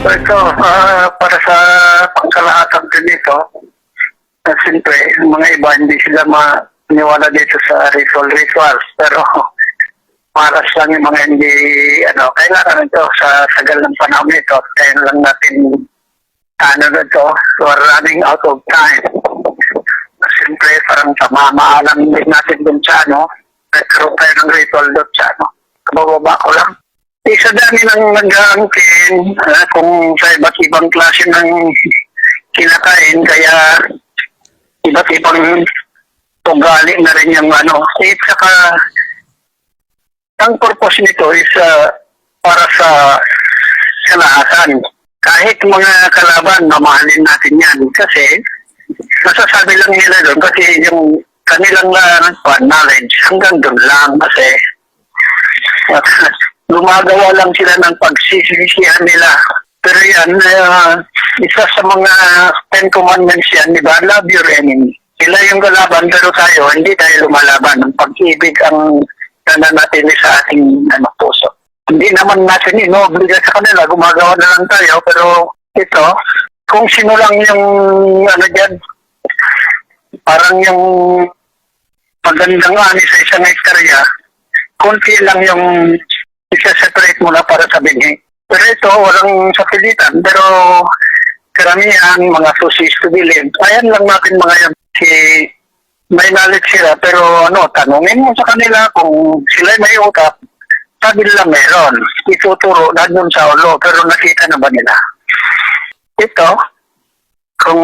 So ito, para sa pangkalahatan din dito, siyempre, yung mga iba hindi sila maniwala dito sa rituals. Pero maras lang yung mga hindi, kailangan ito sa tagal ng panahon ito. Kaya lang natin, na ito, we're running out of time. Siyempre, parang pamamaalam din natin dun sa nagkaroon tayo ng ritual dun sa kabababa ko lang. Isa dami nang nag-aangkin kung sa iba't ibang klase ng kinakain, kaya iba't ibang ugali na rin yung saka ang purpose nito is para sa kalahatan. Kahit mga kalaban, mamahalin natin yan kasi masasabi lang nila doon kasi yung kanilang knowledge hanggang doon lang kasi gumagawa lang sila ng pagsisisihan nila. Pero yan, isa sa mga 10 commandments yan, di ba? Love your enemy. Sila yung kalaban, pero tayo, hindi tayo lumalaban. Ang pag-ibig ang nananatili sa ating puso. Hindi naman natin inobliga sa kanila, gumagawa na lang tayo, pero ito, kung sino lang yung dyan, parang yung magandang ani sa isang hektarya, konti lang yung isa-separate mo na para sa binhi. Pero ito, walang sapilitan. Pero karamihan, mga susis to believe. Ayan lang natin mga yan. May knowledge sila, pero tanungin mo sa kanila kung sila may utap, sabi nila meron. Ituturo na dun sa ulo, pero nakita na ba nila? Ito, kung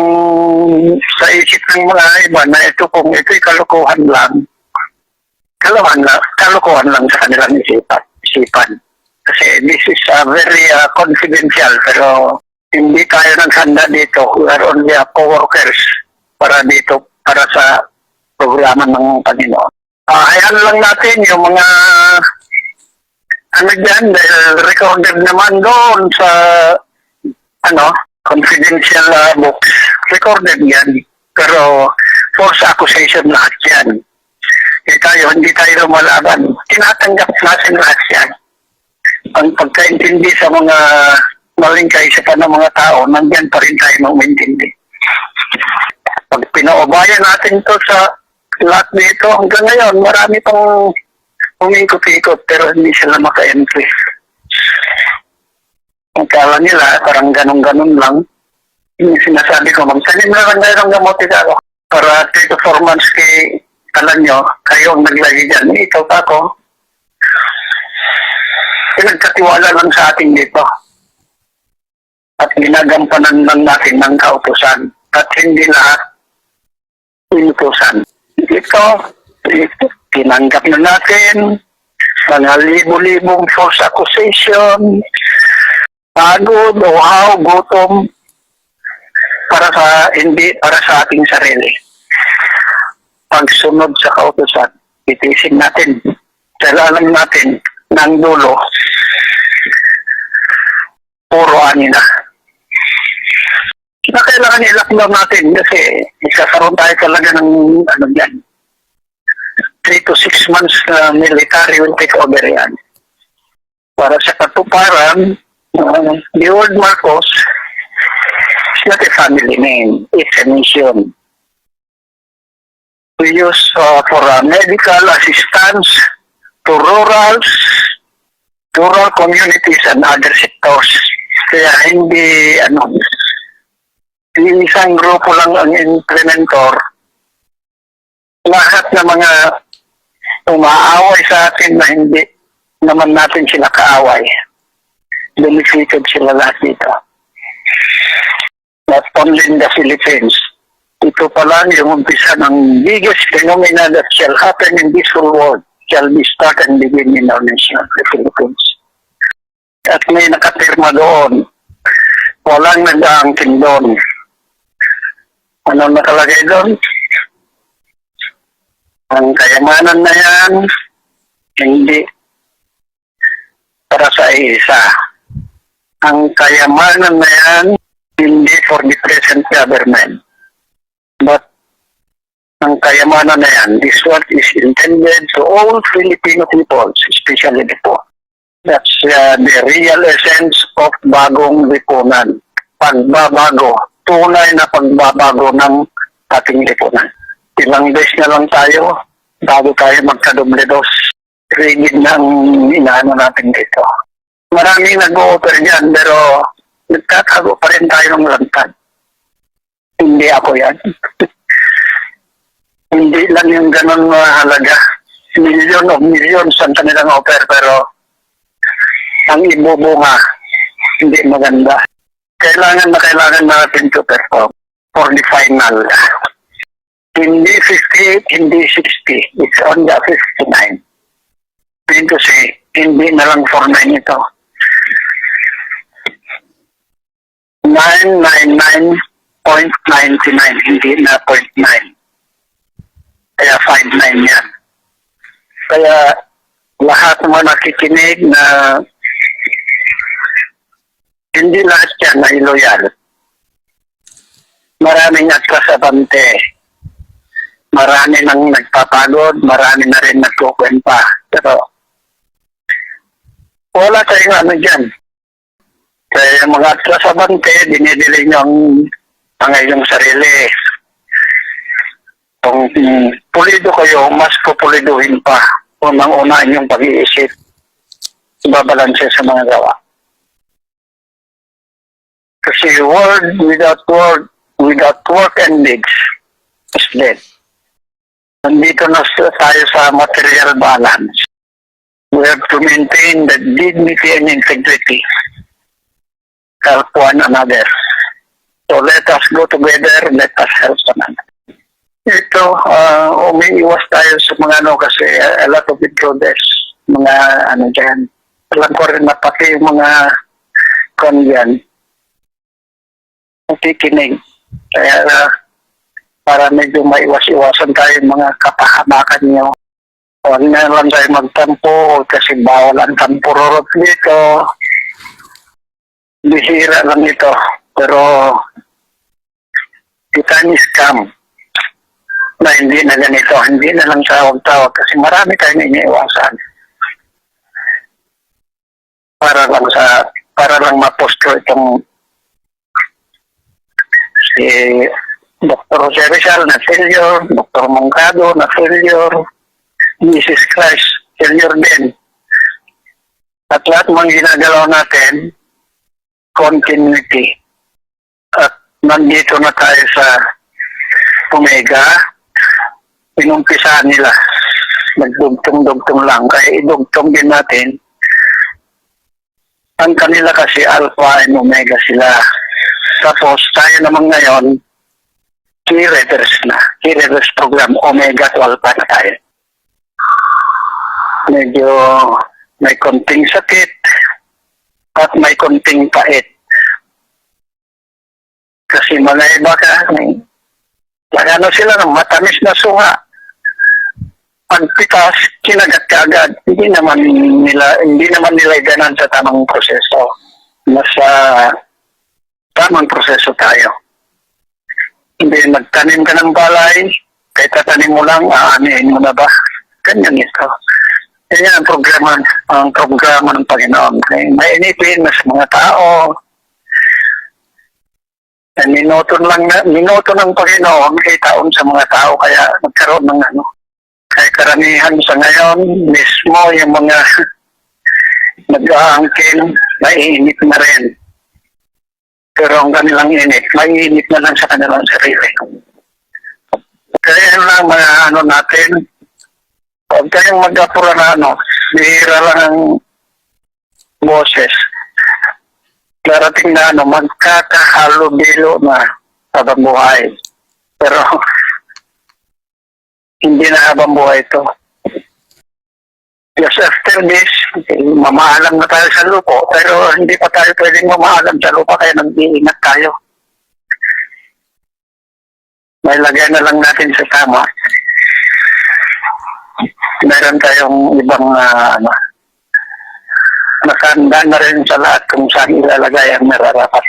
sa isip ng mga iba na ito, kung ito'y kalokohan lang sa kanilang isipan. Kasi this is very confidential, pero hindi tayo naghanda dito. We are only co-workers para sa programa ng Panginoon. Ayan lang natin yung mga dyan, dahil recorded naman doon sa confidential books. Recorded yan. Pero false accusation lahat yan. Hindi tayo lumalaban. Tinatanggap natin lahat yan. Ang pagkaintindi sa mga maling kaisipan ng mga tao, nandyan pa rin tayo mag-intindi. Pag pinaubayan natin to sa lahat nito, hanggang ngayon, marami pang umikot-ikot pero hindi sila maka-entry. Ang kala nila, parang ganun-ganun lang. Yung sinasabi ko, magsalim na lang tayo ng gamote ako. Para 3 to 4 months alam nyo, kayo ang naglagay dyan. Ikaw pa ako. Pinagkatiwala lang sa ating dito. At ginagampanan lang natin ng kautusan. At hindi lahat inutusan. Ito, tinanggap na natin mga libo-libong false accusation, pagod, uhaw, gutom, hindi para sa ating sarili. Pagsunod sa kautusan, itisin natin. Dahil alam natin, ng dulo, puro ani na. Kailangan i-lockdown natin kasi isakaroon tayo talaga ng 3 to 6 months na military will take over yan. Para sa katuparan, the old Marcos is not a family name, it's a mission. We use for medical assistance to rural communities and other sectors. Kaya hindi isang grupo lang ang implementor. Lahat na mga umaaway sa atin na hindi naman natin sila kaaway. Benefited sila lahat dito. Not only in the Philippines. Ito pa lang yung umpisa ng biggest phenomena that shall happen in this whole world shall be start and begin in our nation, the Philippines. At may nakapirma doon. Walang nag-aangkin doon. Anong nakalagay doon? Ang kayamanan na yan, hindi para sa isa. Ang kayamanan na yan, hindi for the present government. But ang kayamanan na yan, this one is intended to all Filipino peoples, especially the poor. That's the real essence of bagong lipunan. Pagbabago, tunay na pagbabago ng ating lipunan. Ilang days na lang tayo bago tayo magkadoble-dos. Rigid ng inaano natin dito. Maraming nag-o-offer dyan pero nagtatago pa rin tayo ng lantad. Hindi ako yan. Hindi lang yung ganun halaga. Million of millions ang kanilang offer pero ang ibubunga hindi maganda. Kailangan natin to perform for the final. Hindi 58, hindi 60. It's on the 59. Mean to say, hindi na lang 49 ito. 999.99, hindi na 0.9. Kaya 59 yan. Kaya lahat naman nakikinig na hindi lahat yan ay loyal. Maraming nagkasabante. Marami nang nagpapagod, marami na rin nagkukwenta. Pero wala tayong ano dyan. Kaya mga nagkasabante, dinidili nyo ang iyong sarili. Kung pulido kayo, mas pupuliduhin pa. Unang-una inyong pag-iisip. Ibabalanse sa mga gawa. Kasi word without work and deeds is dead. Nandito na tayo sa material balance. We have to maintain the dignity and integrity. Help one another. So let us go together, let us help one another. Ito, umiiwas tayo sa mga kasi a lot of intruders, mga dyan. Alam ko rin na pati yung mga dyan, nakikinig. Kaya para medyo maiwas-iwasan tayo mga kapahamakan nyo. Huwag na lang tayo magtampo kasi bawal ang tampururot dito. Bihira lang ito. Pero kita ni scam na hindi na ganito. Hindi na lang tawag-tawag kasi marami tayong iniiwasan. Para lang mapostro itong si Dr. Jose Rizal na failure, Dr. Mongcado na failure, Jesus Christ, failure din. At lahat mga ginagalaw natin, continuity. At nandito na tayo sa Omega, inumpisahan nila. Nagdugtong-dugtong lang. Kaya idugtong din natin. Ang kanila kasi Alpha and Omega sila. Tapos tayo naman ngayon, key readers na. Key readers program, Omega to Alpha na tayo. Medyo may konting sakit at may konting pait. Kasi mga iba sila ng matamis na suha. Pagpitas, kinagat kaagad. Hindi naman nila ganan sa tamang proseso. Nasa tamang proseso tayo. Hindi nagtanim ka ng balay, kahit tatanim mo lang, aanihin mo na ba? Ganyan ito. Yan ang programa ng Panginoon. Mainipin na sa mga tao. Minuto ng Panginoon ay taon sa mga tao, kaya nagkaroon ng Kaya karamihan sa ngayon, mismo yung mga nag-aangkin, naiinip na rin. Pero ang kanilang init, maiinit na lang sa kanilang sarili. Kaya yun lang mga natin, huwag kayong mag-apura na bihira lang ang boses. Darating na magkakahalo-bilo na habang buhay. Pero hindi na habang buhay ito. Just after this, mamaalam na tayo sa lupo, pero hindi pa tayo pwedeng mamaalam sa lupa, kaya nag-iingat tayo. May lagay na lang natin sa tama. Meron tayong ibang nakahanda na rin sa lahat kung saan ilalagay ang nararapat.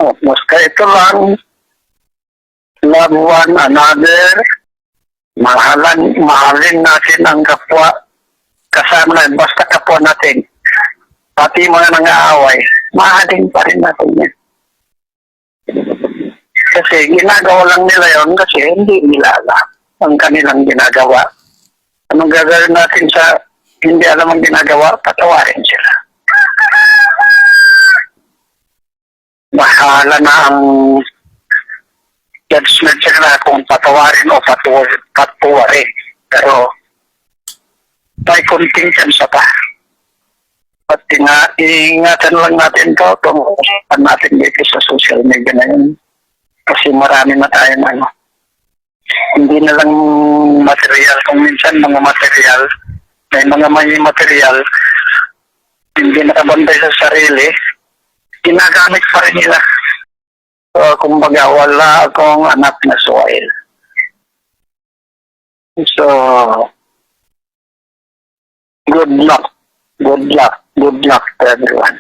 Basta ito lang, love one another, mahalin natin ang kapwa kasama na, basta kapwa natin, pati mga nang-aaway, mahalin pa rin natin yan. Kasi ginagawa lang nila yon kasi hindi nila alam ang kanilang ginagawa. Anong gagawin natin sa hindi alam ang ginagawa, patawarin sila. Bahala na ang judgment sila kung patawarin o patuwarin. Pero may contingency pa. At iingatan lang natin to kung natin dito sa social media na yun. Kasi marami na tayong hindi na lang material. Kung minsan mga material, may material, hindi nakabantay sa sarili, ginagamit pa rin nila. So, kumbaga, wala akong anak na soil. So, good luck. Good luck. Good luck to everyone.